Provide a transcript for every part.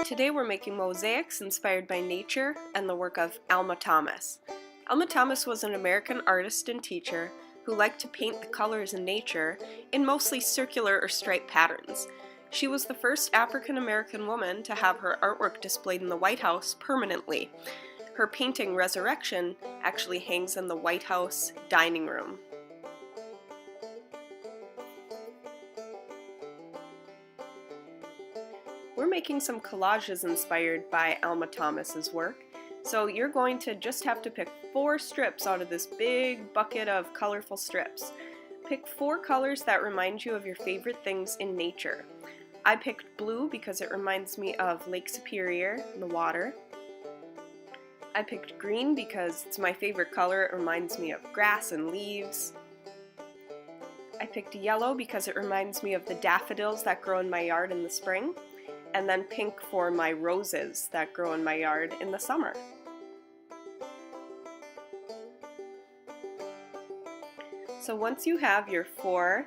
Today we're making mosaics inspired by nature and the work of Alma. Alma was an American artist and teacher who liked to paint the colors in nature in mostly circular or striped patterns. She was the first African American woman to have her artwork displayed in the White House permanently. Her painting Resurrection actually hangs in the White House dining room. We're making some collages inspired by Alma's work. So you're going to just have to pick 4 strips out of this big bucket of colorful strips. Pick 4 colors that remind you of your favorite things in nature. I picked blue because it reminds me of Lake Superior and the water. I picked green because it's my favorite color. It reminds me of grass and leaves. I picked yellow because it reminds me of the daffodils that grow in my yard in the spring. And then pink for my roses that grow in my yard in the summer. So once you have your 4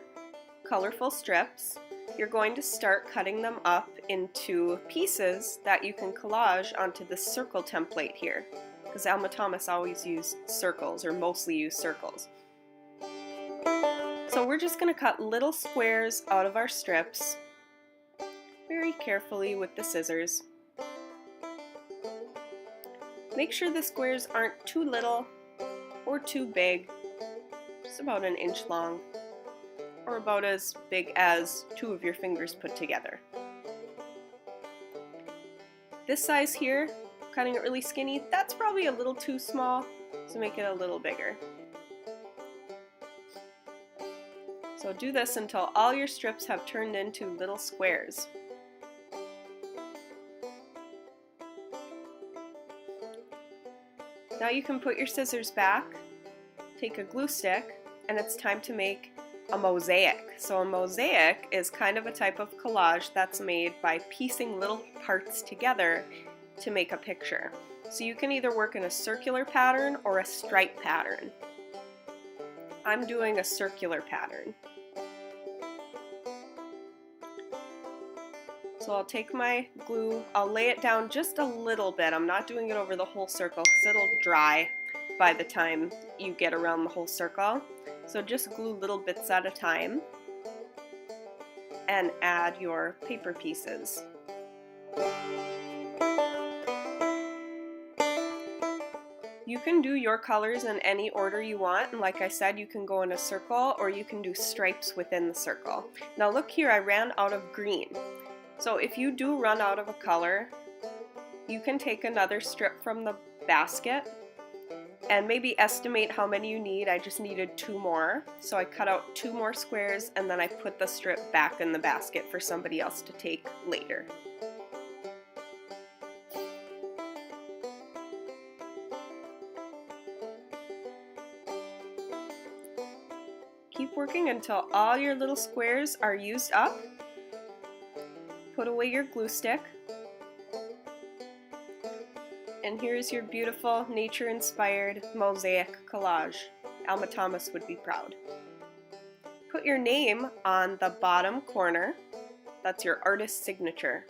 colorful strips, you're going to start cutting them up into pieces that you can collage onto the circle template here, because Alma always used circles, or mostly used circles. So we're just going to cut little squares out of our strips very carefully with the scissors. Make sure the squares aren't too little or too big, just about 1 inch long, or about as big as 2 of your fingers put together. This size here, cutting it really skinny, that's probably a little too small, so make it a little bigger. So do this until all your strips have turned into little squares. Now you can put your scissors back, take a glue stick, and it's time to make a mosaic. So a mosaic is kind of a type of collage that's made by piecing little parts together to make a picture. So you can either work in a circular pattern or a stripe pattern. I'm doing a circular pattern. So I'll take my glue, I'll lay it down just a little bit. I'm not doing it over the whole circle because it'll dry by the time you get around the whole circle. So just glue little bits at a time and add your paper pieces. You can do your colors in any order you want, and like I said, you can go in a circle or you can do stripes within the circle. Now look here, I ran out of green. So if you do run out of a color, you can take another strip from the basket and maybe estimate how many you need. I just needed 2 more. So I cut out 2 more squares and then I put the strip back in the basket for somebody else to take later. Keep working until all your little squares are used up. Put away your glue stick. And here's your beautiful nature-inspired mosaic collage. Alma would be proud. Put your name on the bottom corner. That's your artist's signature.